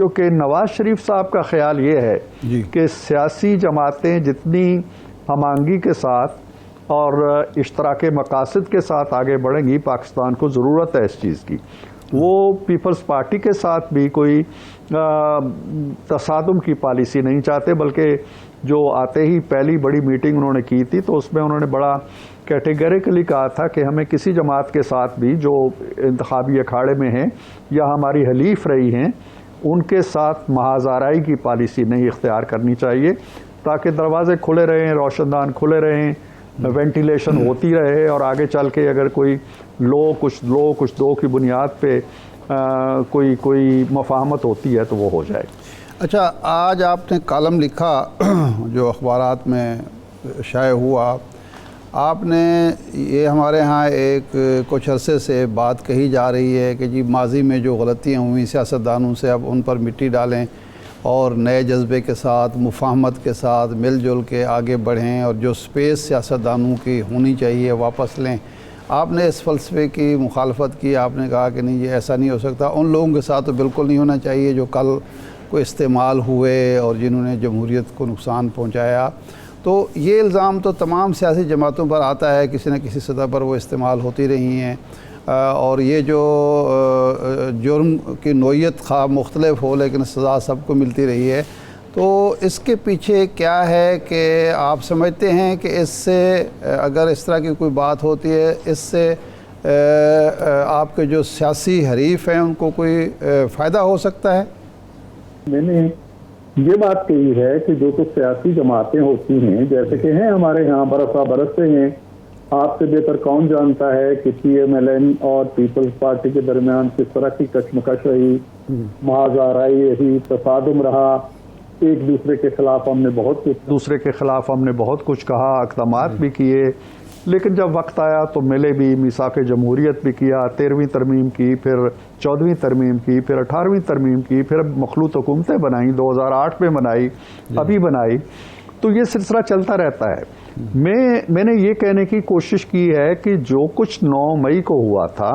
کیونکہ نواز شریف صاحب کا خیال یہ ہے جی کہ سیاسی جماعتیں جتنی ہم آہنگی کے ساتھ اور اشتراک مقاصد کے ساتھ آگے بڑھیں گی، پاکستان کو ضرورت ہے اس چیز کی. وہ پیپلز پارٹی کے ساتھ بھی کوئی تصادم کی پالیسی نہیں چاہتے، بلکہ جو آتے ہی پہلی بڑی میٹنگ انہوں نے کی تھی تو اس میں انہوں نے بڑا کیٹیگریکلی کہا تھا کہ ہمیں کسی جماعت کے ساتھ بھی جو انتخابی اکھاڑے میں ہیں یا ہماری حلیف رہی ہیں ان کے ساتھ محاذ آرائی کی پالیسی نہیں اختیار کرنی چاہیے، تاکہ دروازے کھلے رہیں، روشن دان کھلے رہیں، وینٹیلیشن ہوتی رہے، اور آگے چل کے اگر کوئی کچھ دو کی بنیاد پہ کوئی مفاہمت ہوتی ہے تو وہ ہو جائے. اچھا، آج آپ نے کالم لکھا جو اخبارات میں شائع ہوا، آپ نے یہ ہمارے ہاں ایک کچھ عرصے سے بات کہی جا رہی ہے کہ جی ماضی میں جو غلطیاں ہوئیں سیاستدانوں سے اب ان پر مٹی ڈالیں اور نئے جذبے کے ساتھ، مفاہمت کے ساتھ مل جل کے آگے بڑھیں، اور جو سپیس سیاستدانوں کی ہونی چاہیے واپس لیں. آپ نے اس فلسفے کی مخالفت کی، آپ نے کہا کہ نہیں یہ ایسا نہیں ہو سکتا، ان لوگوں کے ساتھ تو بالکل نہیں ہونا چاہیے جو کل کو استعمال ہوئے اور جنہوں نے جمہوریت کو نقصان پہنچایا. تو یہ الزام تو تمام سیاسی جماعتوں پر آتا ہے، کسی نہ کسی سطح پر وہ استعمال ہوتی رہی ہیں، اور یہ جو جرم کی نوعیت خواہ مختلف ہو لیکن سزا سب کو ملتی رہی ہے. تو اس کے پیچھے کیا ہے کہ آپ سمجھتے ہیں کہ اس سے اگر اس طرح کی کوئی بات ہوتی ہے اس سے آپ کے جو سیاسی حریف ہیں ان کو کوئی فائدہ ہو سکتا ہے؟ میں نے یہ بات کہی ہے کہ جو کچھ سیاسی جماعتیں ہوتی ہیں، جیسے کہ ہیں ہمارے ہاں برسا برستے ہیں، آپ سے بہتر کون جانتا ہے کہ پی ایم ایل این اور پیپلز پارٹی کے درمیان کس طرح کی کشمکش رہی، محاذ آرائی رہی، تصادم رہا، ایک دوسرے کے خلاف ہم نے بہت کچھ کہا، اقدامات بھی کیے، لیکن جب وقت آیا تو ملے بھی، میثاق جمہوریت بھی کیا، 13ویں ترمیم کی، پھر 14ویں ترمیم کی، پھر 18ویں ترمیم کی، پھر مخلوط حکومتیں بنائیں، 2008 میں بنائی، ابھی بنائی. تو یہ سلسلہ چلتا رہتا ہے. میں نے یہ کہنے کی کوشش کی ہے کہ جو کچھ 9 مئی کو ہوا تھا،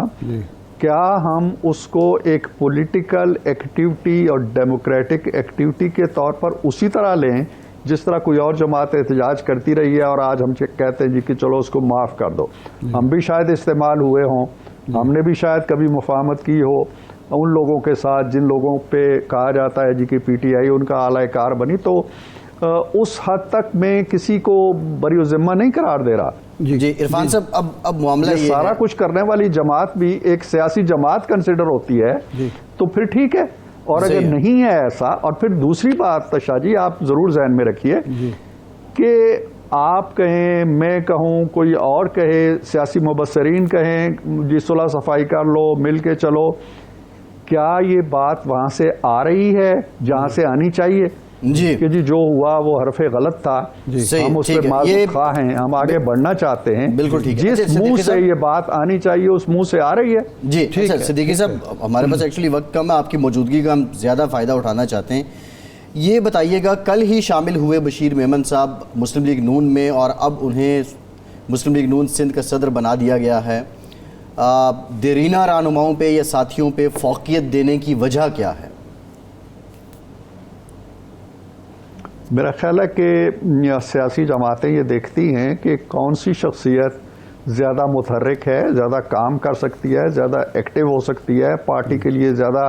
کیا ہم اس کو ایک پولیٹیکل ایکٹیویٹی اور ڈیموکریٹک ایکٹیویٹی کے طور پر اسی طرح لیں جس طرح کوئی اور جماعت احتجاج کرتی رہی ہے، اور آج ہم کہتے ہیں جی کہ چلو اس کو معاف کر دو. ہم بھی شاید استعمال ہوئے ہوں، ہم نے بھی شاید کبھی مفاہمت کی ہو ان لوگوں کے ساتھ جن لوگوں پہ کہا جاتا ہے جی کہ پی ٹی آئی ان کا اعلی کار بنی. تو اس حد تک میں کسی کو بری ذمہ نہیں قرار دے رہا. جی عرفان صاحب، اب معاملہ یہ سارا کچھ کرنے والی جماعت بھی ایک سیاسی جماعت کنسیڈر ہوتی ہے تو پھر ٹھیک ہے، اور اگر نہیں ہے ایسا. اور پھر دوسری بات شاہ جی آپ ضرور ذہن میں رکھیے کہ آپ کہیں، میں کہوں، کوئی اور کہے، سیاسی مبصرین کہیں جی صلح صفائی کر لو، مل کے چلو، کیا یہ بات وہاں سے آ رہی ہے جہاں سے آنی چاہیے؟ کہ جی جو ہوا وہ حرف غلط تھا، ہم اس پہ معذرت خواہ ہیں، ہم آگے بڑھنا چاہتے ہیں. بالکل ٹھیک ہے، جس منہ سے یہ بات آنی چاہیے اس منہ سے آ رہی ہے. جی صدیقی صاحب، ہمارے پاس ایکچولی وقت کم ہے، آپ کی موجودگی کا ہم زیادہ فائدہ اٹھانا چاہتے ہیں. یہ بتائیے گا، کل ہی شامل ہوئے بشیر میمن صاحب مسلم لیگ نون میں، اور اب انہیں مسلم لیگ نون سندھ کا صدر بنا دیا گیا ہے. دیرینہ رہنماؤں پہ یا ساتھیوں پہ فوقیت دینے کی وجہ کیا ہے؟ میرا خیال ہے کہ سیاسی جماعتیں یہ دیکھتی ہیں کہ کون سی شخصیت زیادہ متحرک ہے، زیادہ کام کر سکتی ہے، زیادہ ایکٹیو ہو سکتی ہے، پارٹی کے لیے زیادہ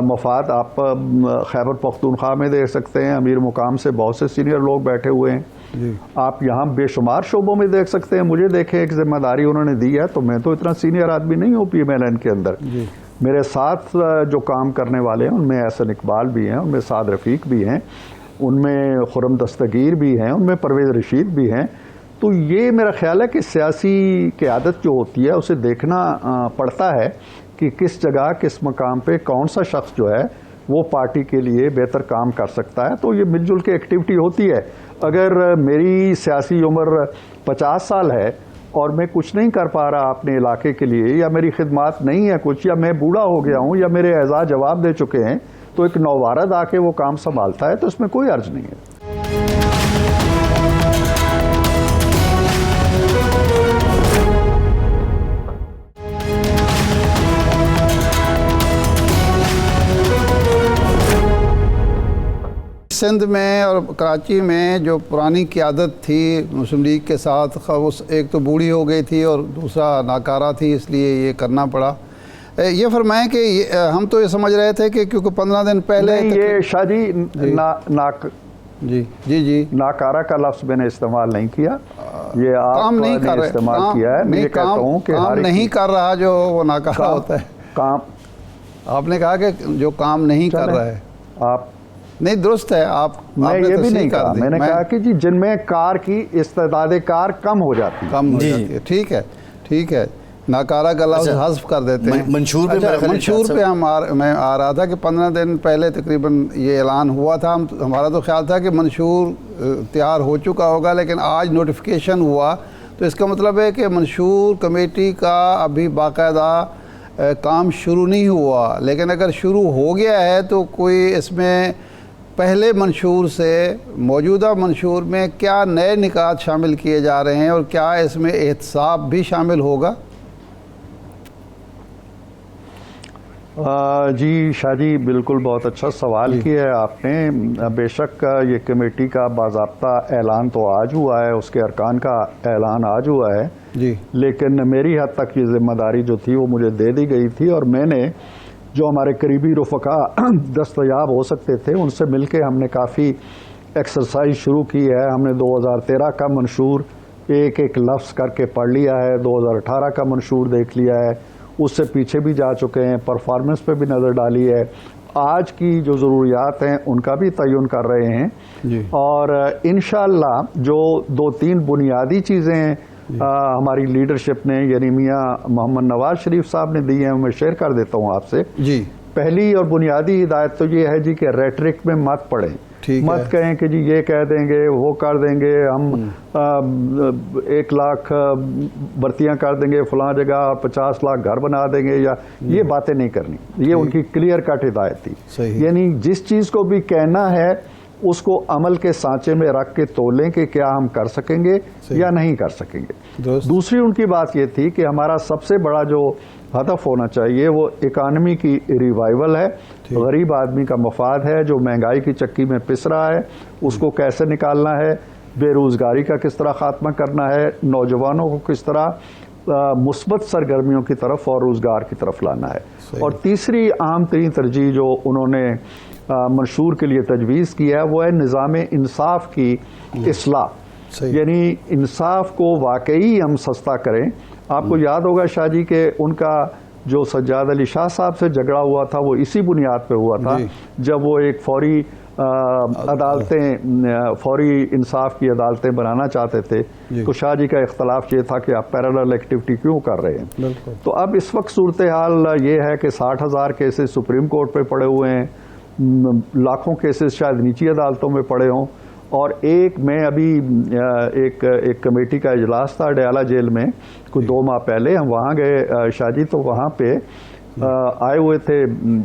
مفاد. آپ خیبر پختونخوا میں دیکھ سکتے ہیں، امیر مقام سے بہت سے سینئر لوگ بیٹھے ہوئے ہیں. آپ یہاں بے شمار شعبوں میں دیکھ سکتے ہیں. مجھے دیکھیں ایک ذمہ داری انہوں نے دی ہے، تو میں تو اتنا سینئر آدمی نہیں ہوں پی ایم ایل این کے اندر. میرے ساتھ جو کام کرنے والے ہیں ان میں احسن اقبال بھی ہیں، ان میں سعد رفیق بھی ہیں، ان میں خرم دستگیر بھی ہیں، ان میں پرویز رشید بھی ہیں. تو یہ میرا خیال ہے کہ سیاسی قیادت جو ہوتی ہے اسے دیکھنا پڑتا ہے کہ کس جگہ کس مقام پہ کون سا شخص جو ہے وہ پارٹی کے لیے بہتر کام کر سکتا ہے. تو یہ مل جل کے ایکٹیویٹی ہوتی ہے. اگر میری سیاسی عمر 50 سال ہے اور میں کچھ نہیں کر پا رہا اپنے علاقے کے لیے، یا میری خدمات نہیں ہے کچھ، یا میں بوڑھا ہو گیا ہوں، یا میرے اعضاء جواب دے چکے ہیں، تو ایک نوارد آ کے وہ کام سنبھالتا ہے، تو اس میں کوئی حرج نہیں ہے. سندھ میں اور کراچی میں جو پرانی قیادت تھی مسلم لیگ کے ساتھ، اس ایک تو بوڑھی ہو گئی تھی اور دوسرا ناکارہ تھی، اس لیے یہ کرنا پڑا۔ یہ فرمائیں کہ ہم تو یہ سمجھ رہے تھے کہ کیونکہ 15 دن پہلے یہ شاہ جی جی ناکارہ کا لفظ میں نے استعمال نہیں کیا، یہ آپ نے استعمال کیا ہے۔ میں یہ کہتا ہوں کہ کام نہیں کر رہا جو وہ ناکارہ ہوتا ہے۔ کام آپ نے کہا کہ جو کام نہیں کر رہا ہے، آپ نہیں درست ہے، میں یہ بھی نہیں کہا، میں نے کہا کہ جی جن میں کار کی استعداد کار کم ہو جاتی ہے۔ ٹھیک ہے، ناکارہ کا لفظ حذف کر دیتے ہیں۔ منشور پہ میں آ رہا تھا کہ 15 دن پہلے تقریباً یہ اعلان ہوا تھا، ہمارا تو خیال تھا کہ منشور تیار ہو چکا ہوگا، لیکن آج نوٹیفیکیشن ہوا تو اس کا مطلب ہے کہ منشور کمیٹی کا ابھی باقاعدہ کام شروع نہیں ہوا، لیکن اگر شروع ہو گیا ہے تو کوئی اس میں پہلے منشور سے موجودہ منشور میں کیا نئے نکات شامل کیے جا رہے ہیں، اور کیا اس میں احتساب بھی شامل ہوگا؟ جی شاہ جی بالکل بہت اچھا سوال کیا ہے آپ نے۔ بے شک یہ کمیٹی کا باضابطہ اعلان تو آج ہوا ہے، اس کے ارکان کا اعلان آج ہوا ہے جی، لیکن میری حد تک یہ ذمہ داری جو تھی وہ مجھے دے دی گئی تھی، اور میں نے جو ہمارے قریبی رفقا دستیاب ہو سکتے تھے ان سے مل کے ہم نے کافی ایکسرسائز شروع کی ہے۔ ہم نے 2013 کا منشور ایک ایک لفظ کر کے پڑھ لیا ہے، 2018 کا منشور دیکھ لیا ہے، اس سے پیچھے بھی جا چکے ہیں، پرفارمنس پہ بھی نظر ڈالی ہے، آج کی جو ضروریات ہیں ان کا بھی تعین کر رہے ہیں جی، اور انشاءاللہ جو 2-3 بنیادی چیزیں ہماری لیڈرشپ نے یعنی میاں محمد نواز شریف صاحب نے دی ہیں، میں شیئر کر دیتا ہوں آپ سے۔ جی، پہلی اور بنیادی ہدایت تو یہ ہے جی کہ ریٹرک میں مت پڑیں، مت کہیں کہ جی یہ کہہ دیں گے وہ کر دیں گے، ہم 1 لاکھ بھرتیاں کر دیں گے فلاں جگہ، 50 لاکھ گھر بنا دیں گے، یا یہ باتیں نہیں کرنی۔ یہ ان کی کلیئر کٹ ہدایت تھی، یعنی جس چیز کو بھی کہنا ہے اس کو عمل کے سانچے میں رکھ کے تولیں کہ کیا ہم کر سکیں گے یا نہیں کر سکیں گے۔ دوسری ان کی بات یہ تھی کہ ہمارا سب سے بڑا جو ہدف ہونا چاہیے وہ اکانومی کی ریوائیول ہے، غریب آدمی کا مفاد ہے جو مہنگائی کی چکی میں پس رہا ہے، اس کو کیسے نکالنا ہے، بے روزگاری کا کس طرح خاتمہ کرنا ہے، نوجوانوں کو کس طرح مثبت سرگرمیوں کی طرف اور روزگار کی طرف لانا ہے۔ اور تیسری اہم ترین ترجیح جو انہوں نے منشور کے لیے تجویز کیا ہے وہ ہے نظام انصاف کی اصلاح، یعنی انصاف کو واقعی ہم سستا کریں۔ آپ کو یاد ہوگا شاہ جی کہ ان کا جو سجاد علی شاہ صاحب سے جھگڑا ہوا تھا وہ اسی بنیاد پہ ہوا تھا، جب وہ ایک فوری فوری انصاف کی عدالتیں بنانا چاہتے تھے تو شاہ جی کا اختلاف یہ تھا کہ آپ پیرالل ایکٹیویٹی کیوں کر رہے ہیں۔ تو اب اس وقت صورتحال یہ ہے کہ 60,000 کیسز سپریم کورٹ پہ پڑے ہوئے ہیں، لاکھوں کیسز شاید نیچی عدالتوں میں پڑے ہوں، اور میں ابھی ایک کمیٹی کا اجلاس تھا ڈیالہ جیل میں کوئی 2 ماہ پہلے، ہم وہاں گئے شاہ جی، تو وہاں پہ آئے ہوئے تھے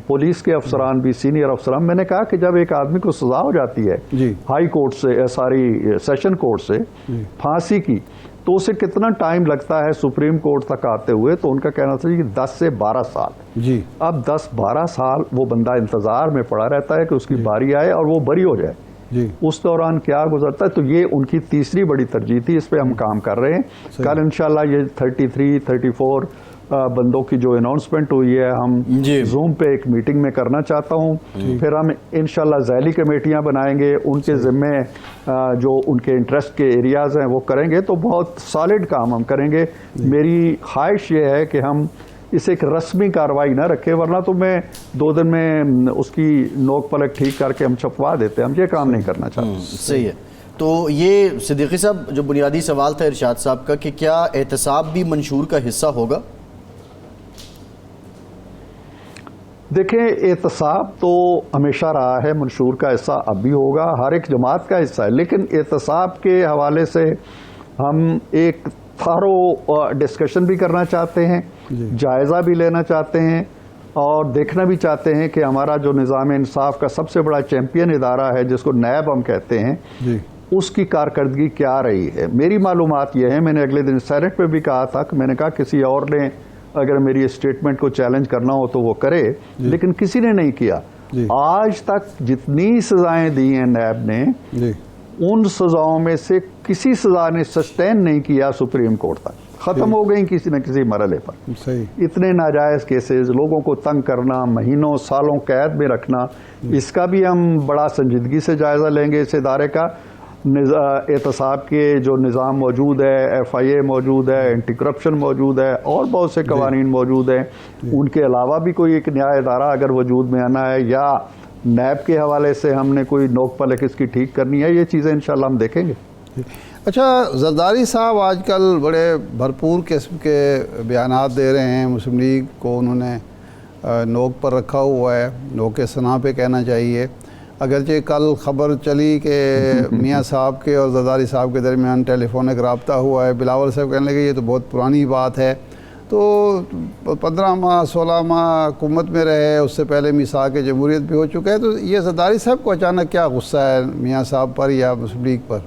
پولیس کے افسران بھی، سینئر افسران۔ میں نے کہا کہ جب ایک آدمی کو سزا ہو جاتی ہے ہائی کورٹ سے سیشن کورٹ سے پھانسی کی، تو اسے کتنا ٹائم لگتا ہے سپریم کورٹ تک آتے ہوئے؟ تو ان کا کہنا تھا کہ 10 سے 12 سال۔ اب 10-12 سال وہ بندہ انتظار میں پڑا رہتا ہے کہ اس کی باری آئے اور وہ بری ہو جائے، اس دوران کیا گزرتا ہے؟ تو یہ ان کی تیسری بڑی ترجیح تھی، اس پہ ہم کام کر رہے ہیں۔ کل انشاءاللہ یہ 33-34 بندوں کی جو اناؤنسمنٹ ہوئی ہے ہم زوم پہ ایک میٹنگ میں کرنا چاہتا ہوں، پھر ہم انشاءاللہ ذیلی کمیٹیاں بنائیں گے، ان کے ذمے جو ان کے انٹرسٹ کے ایریاز ہیں وہ کریں گے، تو بہت سالڈ کام ہم کریں گے۔ میری خواہش یہ ہے کہ ہم اسے ایک رسمی کارروائی نہ رکھے، ورنہ تو میں 2 دن میں اس کی نوک پلک ٹھیک کر کے ہم چھپوا دیتے، ہم یہ کام نہیں کرنا چاہتے۔ صحیح ہے۔ تو یہ صدیقی صاحب جو بنیادی سوال تھا ارشاد صاحب کا کہ کیا احتساب بھی منشور کا حصہ ہوگا؟ دیکھیں احتساب تو ہمیشہ رہا ہے منشور کا حصہ، اب بھی ہوگا، ہر ایک جماعت کا حصہ ہے، لیکن احتساب کے حوالے سے ہم ایک تھارو ڈسکشن بھی کرنا چاہتے ہیں، جائزہ بھی لینا چاہتے ہیں، اور دیکھنا بھی چاہتے ہیں کہ ہمارا جو نظام انصاف کا سب سے بڑا چیمپئن ادارہ ہے جس کو نیب ہم کہتے ہیں، اس کی کارکردگی کیا رہی ہے۔ میری معلومات یہ ہے، میں نے اگلے دن سینٹ پہ بھی کہا تھا کہ میں نے کہا کسی اور نے اگر میری اسٹیٹمنٹ کو چیلنج کرنا ہو تو وہ کرے، لیکن کسی نے نہیں کیا۔ جی آج تک جتنی سزائیں دی ہیں نیب نے جی ان سزاؤں میں سے کسی سزا نے سسٹین نہیں کیا سپریم کورٹ تک، ختم ہو گئی کسی نہ کسی مرحلے پر۔ صحیح، اتنے ناجائز کیسز، لوگوں کو تنگ کرنا، مہینوں سالوں قید میں رکھنا، اس کا بھی ہم بڑا سنجیدگی سے جائزہ لیں گے اس ادارے کا۔ احتساب کے جو نظام موجود ہے، ایف آئی اے موجود ہے، اینٹی کرپشن موجود ہے، اور بہت سے قوانین موجود ہیں، ان کے علاوہ بھی کوئی ایک نیا ادارہ اگر وجود میں آنا ہے یا نیب کے حوالے سے ہم نے کوئی نوک پلک اس کی ٹھیک کرنی ہے، یہ چیزیں انشاءاللہ ہم دیکھیں گے۔ اچھا، زرداری صاحب آج کل بڑے بھرپور قسم کے بیانات دے رہے ہیں، مسلم لیگ کو انہوں نے نوک پر رکھا ہوا ہے، نوک ثنا پہ کہنا چاہیے۔ اگرچہ کل خبر چلی کہ میاں صاحب کے اور زرداری صاحب کے درمیان ٹیلی فونک رابطہ ہوا ہے، بلاول صاحب کہنے لگے یہ تو بہت پرانی بات ہے، تو 15 ماہ 16 ماہ حکومت میں رہے، اس سے پہلے میثاق جمہوریت بھی ہو چکا ہے، تو یہ زرداری صاحب کو اچانک کیا غصہ ہے میاں صاحب پر یا مسلم لیگ پر؟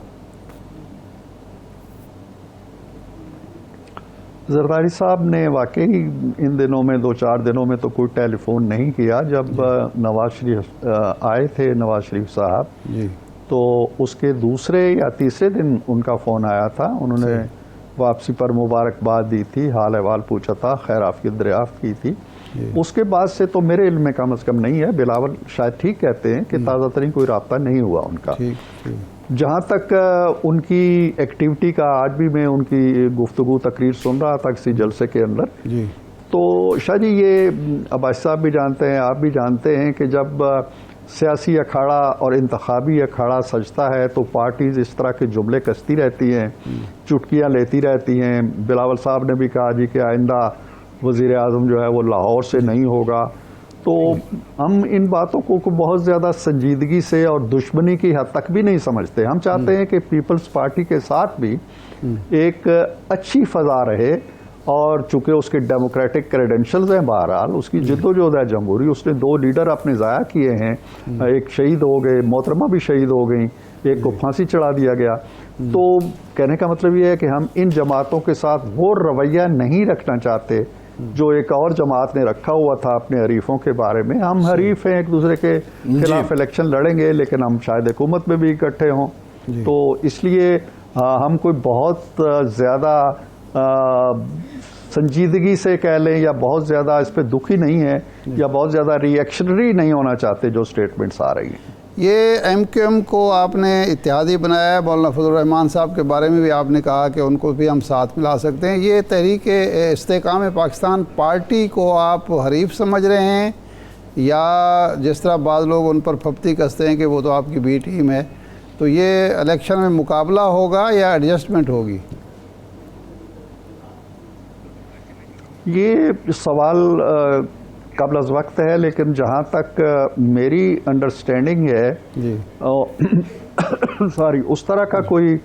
زرداری صاحب نے واقعی ان دنوں میں 2-4 دنوں میں تو کوئی ٹیلی فون نہیں کیا۔ جب نواز شریف آئے تھے، نواز شریف صاحب، جی تو اس کے دوسرے یا تیسرے دن ان کا فون آیا تھا، انہوں نے واپسی پر مبارکباد دی تھی، حال احوال پوچھا تھا، خیر آفیت دریافت کی تھی۔ اس کے بعد سے تو میرے علم میں کم از کم نہیں ہے، بلاول شاید ٹھیک کہتے ہیں کہ تازہ ترین کوئی رابطہ نہیں ہوا ان کا۔ جہاں تک ان کی ایکٹیویٹی کا، آج بھی میں ان کی گفتگو تقریر سن رہا تھا کسی جلسے کے اندر، جی تو شاہ جی یہ عباس صاحب بھی جانتے ہیں، آپ بھی جانتے ہیں کہ جب سیاسی اکھاڑا اور انتخابی اکھاڑا سجتا ہے تو پارٹیز اس طرح کے جملے کستی رہتی ہیں، چٹکیاں لیتی رہتی ہیں۔ بلاول صاحب نے بھی کہا جی کہ آئندہ وزیر اعظم جو ہے وہ لاہور سے نہیں ہوگا، تو ہم ان باتوں کو بہت زیادہ سنجیدگی سے اور دشمنی کی حد تک بھی نہیں سمجھتے۔ ہم چاہتے ہیں کہ پیپلز پارٹی کے ساتھ بھی ایک اچھی فضا رہے، اور چونکہ اس کے ڈیموکریٹک کریڈنشلز ہیں، بہرحال اس کی جد و جہد ہے جمہوری، اس نے 2 لیڈر اپنے ضائع کیے ہیں، ایک شہید ہو گئے، محترمہ بھی شہید ہو گئیں، ایک کو پھانسی چڑھا دیا گیا۔ تو کہنے کا مطلب یہ ہے کہ ہم ان جماعتوں کے ساتھ وہ رویہ نہیں رکھنا چاہتے جو ایک اور جماعت نے رکھا ہوا تھا اپنے حریفوں کے بارے میں۔ ہم حریف ہیں، ایک دوسرے کے خلاف الیکشن لڑیں گے، لیکن ہم شاید حکومت میں بھی اکٹھے ہوں، تو اس لیے ہم کوئی بہت زیادہ سنجیدگی سے کہہ لیں یا بہت زیادہ اس پہ دکھی نہیں ہے یا بہت زیادہ ری ایکشنری نہیں ہونا چاہتے جو سٹیٹمنٹس آ رہی ہیں۔ یہ ایم کیو ایم کو آپ نے اتحادی بنایا ہے، مولانا فضل الرحمان صاحب کے بارے میں بھی آپ نے کہا کہ ان کو بھی ہم ساتھ ملا سکتے ہیں، یہ تحریک استحکام پاکستان پارٹی کو آپ حریف سمجھ رہے ہیں، یا جس طرح بعض لوگ ان پر پھپتی کستے ہیں کہ وہ تو آپ کی بی ٹیم ہے، تو یہ الیکشن میں مقابلہ ہوگا یا ایڈجسٹمنٹ ہوگی؟ یہ سوال قبل از وقت ہے، لیکن جہاں تک میری انڈرسٹینڈنگ ہے جی اس طرح کا کوئی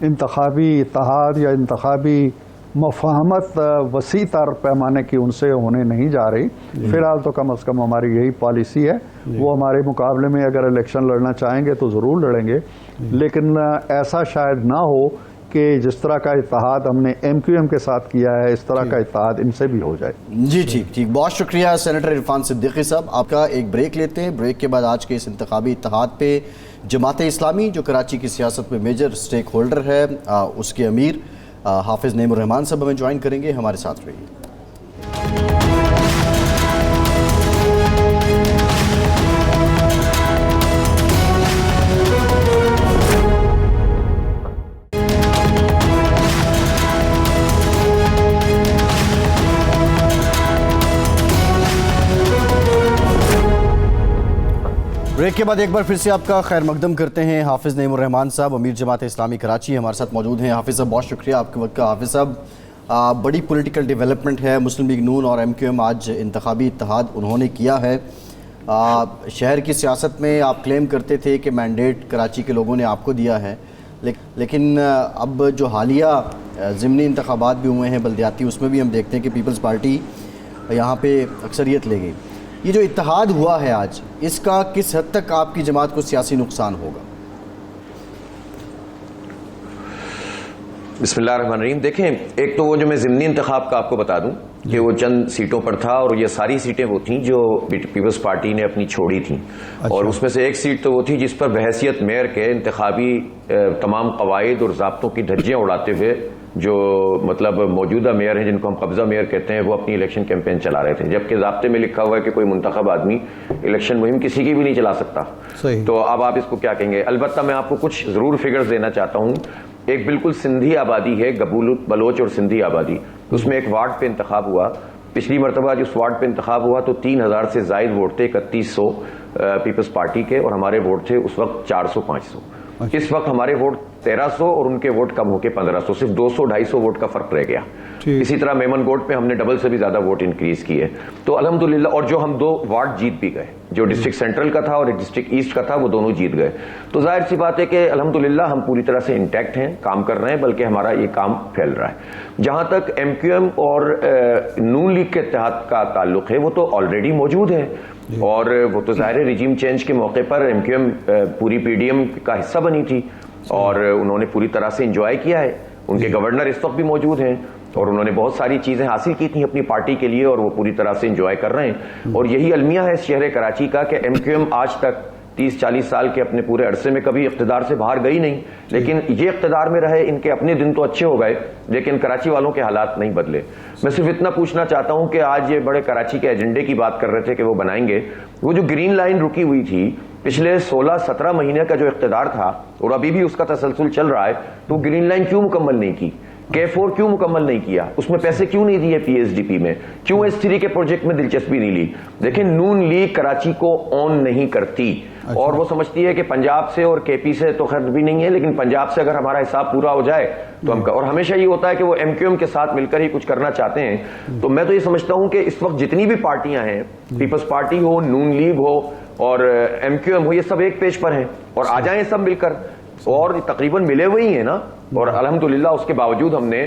انتخابی اتحاد یا انتخابی مفاہمت وسیع تر پیمانے کی ان سے ہونے نہیں جا رہی۔ فی الحال تو کم از کم ہماری یہی پالیسی ہے، وہ ہمارے مقابلے میں اگر الیکشن لڑنا چاہیں گے تو ضرور لڑیں گے، لیکن ایسا شاید نہ ہو کہ جس طرح کا اتحاد ہم نے ایم کیو ایم کے ساتھ کیا ہے اس طرح کا اتحاد ان سے بھی ہو جائے۔ جی ٹھیک، بہت شکریہ سینیٹر عرفان صدیقی صاحب۔ آپ کا ایک بریک لیتے ہیں، بریک کے بعد آج کے اس انتخابی اتحاد پہ جماعت اسلامی جو کراچی کی سیاست میں میجر سٹیک ہولڈر ہے، اس کے امیر حافظ نعیم الرحمان صاحب ہمیں جوائن کریں گے، ہمارے ساتھ رہیے۔ بریک کے بعد ایک بار پھر سے آپ کا خیر مقدم کرتے ہیں۔ حافظ نعیم الرحمان صاحب امیر جماعت اسلامی کراچی ہمارے ساتھ موجود ہیں۔ حافظ صاحب بہت شکریہ آپ کے وقت کا۔ حافظ صاحب بڑی پولیٹیکل ڈیولپمنٹ ہے، مسلم لیگ نون اور ایم کیو ایم آج انتخابی اتحاد انہوں نے کیا ہے۔ شہر کی سیاست میں آپ کلیم کرتے تھے کہ مینڈیٹ کراچی کے لوگوں نے آپ کو دیا ہے، لیکن اب جو حالیہ ضمنی انتخابات بھی ہوئے ہیں بلدیاتی، اس میں بھی ہم دیکھتے ہیں کہ پیپلز پارٹی یہاں پہ اکثریت لے گئی۔ یہ جو اتحاد ہوا ہے آج، اس کا کس حد تک آپ کی جماعت کو سیاسی نقصان ہوگا؟ بسم اللہ الرحمن الرحیم۔ دیکھیں، ایک تو وہ جو میں ضمنی انتخاب کا آپ کو بتا دوں کہ وہ چند سیٹوں پر تھا، اور یہ ساری سیٹیں وہ تھیں جو پیپلز پارٹی نے اپنی چھوڑی تھیں، اور اس میں سے ایک سیٹ تو وہ تھی جس پر بحیثیت میئر کے انتخابی تمام قواعد اور ضابطوں کی دھجیاں اڑاتے ہوئے جو مطلب موجودہ میئر ہیں، جن کو ہم قبضہ میئر کہتے ہیں، وہ اپنی الیکشن کیمپین چلا رہے تھے، جبکہ ضابطے میں لکھا ہوا ہے کہ کوئی منتخب آدمی الیکشن مہم کسی کی بھی نہیں چلا سکتا۔ تو اب آپ اس کو کیا کہیں گے؟ البتہ میں آپ کو کچھ ضرور فگرز دینا چاہتا ہوں۔ ایک بالکل سندھی آبادی ہے، بلوچ اور سندھی آبادی، اس میں ایک وارڈ پہ انتخاب ہوا۔ پچھلی مرتبہ جس وارڈ پہ انتخاب ہوا تو 3000 سے زائد ووٹ تھے، 3100 پیپلز پارٹی کے، اور ہمارے ووٹ تھے اس وقت 400-500۔ اس وقت ہمارے ووٹ 1300 اور ان کے ووٹ کم ہو کے 1500، صرف 200-250 ووٹ کا فرق رہ گیا۔ اسی طرح میمن گوٹ پہ ہم نے ڈبل سے بھی زیادہ ووٹ انکریز کیے۔ تو الحمدللہ، اور جو ہم 2 وارڈ جیت بھی گئے، جو ڈسٹرکٹ سینٹرل کا تھا اور ایک ڈسٹرکٹ ایسٹ کا تھا، وہ دونوں جیت گئے۔ تو ظاہر سی بات ہے کہ الحمدللہ ہم پوری طرح سے انٹیکٹ ہیں، کام کر رہے ہیں، بلکہ ہمارا یہ کام پھیل رہا ہے۔ جہاں تک ایم کیو ایم اور نون لیگ کے اتحاد کا تعلق ہے، وہ تو آلریڈی موجود ہے، اور وہ تو ظاہر ریجیم چینج کے موقع پر ایم کیو ایم پوری پی ڈی ایم کا حصہ بنی تھی، اور انہوں نے پوری طرح سے انجوائے کیا ہے۔ ان کے گورنر اس وقت بھی موجود ہیں، اور انہوں نے بہت ساری چیزیں حاصل کی تھیں اپنی پارٹی کے لیے، اور وہ پوری طرح سے انجوائے کر رہے ہیں۔ اور یہی المیہ ہے اس شہر کراچی کا کہ ایم کیو ایم آج تک 30-40 سال کے اپنے پورے عرصے میں کبھی اقتدار سے باہر گئی نہیں، لیکن یہ اقتدار میں رہے، ان کے اپنے دن تو اچھے ہو گئے، لیکن کراچی والوں کے حالات نہیں بدلے۔ میں صرف اتنا پوچھنا چاہتا ہوں کہ آج یہ بڑے کراچی کے ایجنڈے کی بات کر رہے تھے کہ وہ بنائیں گے، وہ جو گرین لائن رکی ہوئی تھی پچھلے 16-17 مہینے کا جو اقتدار تھا، اور ابھی بھی اس کا تسلسل چل رہا ہے، تو گرین لائن کیوں مکمل نہیں کی؟ K4 کیوں مکمل نہیں کیا؟ اس میں پیسے کیوں نہیں دیے PSDP میں؟ کیوں S3 کے پروجیکٹ میں دلچسپی نہیں لی؟ دیکھیں، نون لیگ کراچی کو اون نہیں کرتی، اور وہ سمجھتی ہے کہ پنجاب سے اور KP سے تو خیر بھی نہیں ہے، لیکن پنجاب سے اگر ہمارا حساب پورا ہو جائے تو ہم اور ہمیشہ یہ ہوتا ہے کہ وہ ایم کیو ایم کے ساتھ مل کر ہی کچھ کرنا چاہتے ہیں۔ تو میں تو یہ سمجھتا ہوں کہ اس وقت جتنی بھی پارٹیاں ہیں، پیپلز پارٹی ہو، نون لیگ ہو اور ایم کیو ایم ہو، یہ سب ایک پیج پر ہیں، اور آ جائیں سب مل کر، اور تقریباً ملے ہوئے ہی ہیں نا، اور الحمدللہ اس کے باوجود ہم نے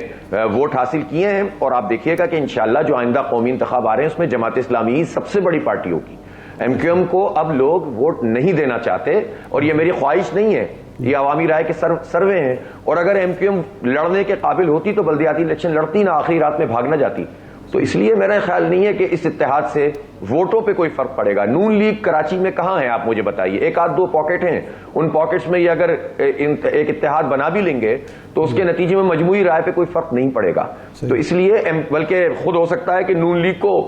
ووٹ حاصل کیے ہیں۔ اور آپ دیکھیے گا کہ انشاءاللہ جو آئندہ قومی انتخاب آ رہے ہیں، اس میں جماعت اسلامی سب سے بڑی پارٹی ہوگی۔ ایم کیو ایم کو اب لوگ ووٹ نہیں دینا چاہتے، اور یہ میری خواہش نہیں ہے، یہ عوامی رائے کے سروے ہیں، اور اگر ایم کیو ایم لڑنے کے قابل ہوتی تو بلدیاتی الیکشن لڑتی نہ، آخری رات میں بھاگ نہ جاتی۔ تو اس لیے میرا خیال نہیں ہے کہ اس اتحاد سے ووٹوں پہ کوئی فرق پڑے گا۔ نون لیگ کراچی میں کہاں ہے آپ مجھے بتائیے؟ 1-2 پاکٹ ہیں، ان پاکٹس میں یہ اگر ایک اتحاد بنا بھی لیں گے تو اس کے نتیجے میں مجموعی رائے پہ کوئی فرق نہیں پڑے گا۔ تو اس لیے بلکہ خود ہو سکتا ہے کہ نون لیگ کو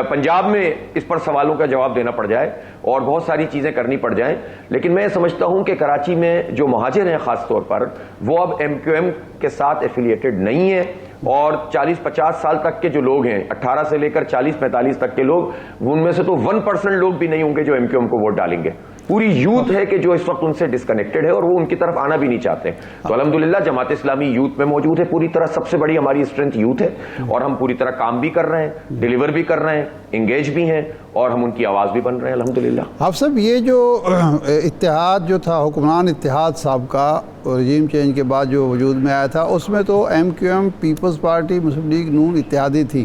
پنجاب میں اس پر سوالوں کا جواب دینا پڑ جائے اور بہت ساری چیزیں کرنی پڑ جائیں، لیکن میں سمجھتا ہوں کہ کراچی میں جو مہاجر ہیں خاص طور پر، وہ اب ایم کیو ایم کے ساتھ ایفیلیٹڈ نہیں ہیں، اور 40-50 سال تک کے جو لوگ ہیں، 18 سے لے کر 40-45 تک کے لوگ، ان میں سے تو 1% لوگ بھی نہیں ہوں گے جو ایم کیو ایم کو ووٹ ڈالیں گے۔ پوری یوتھ ہے کہ جو اس وقت ان سے ڈسکنیکٹڈ ہے، اور وہ ان کی طرف آنا بھی نہیں چاہتے۔ تو الحمدللہ جماعت اسلامی یوتھ میں موجود ہے پوری طرح، سب سے بڑی ہماری اسٹرینتھ یوتھ ہے، اور ہم پوری طرح کام بھی کر رہے ہیں، ڈیلیور بھی کر رہے ہیں، انگیج بھی ہیں، اور ہم ان کی آواز بھی بن رہے ہیں الحمدللہ۔ آپ صاحب، یہ جو اتحاد جو تھا، حکمران اتحاد صاحب کا رجیم چینج کے بعد جو وجود میں آیا تھا، اس میں تو M Q M, Peoples Party, Muslim League نون اتحادی تھی۔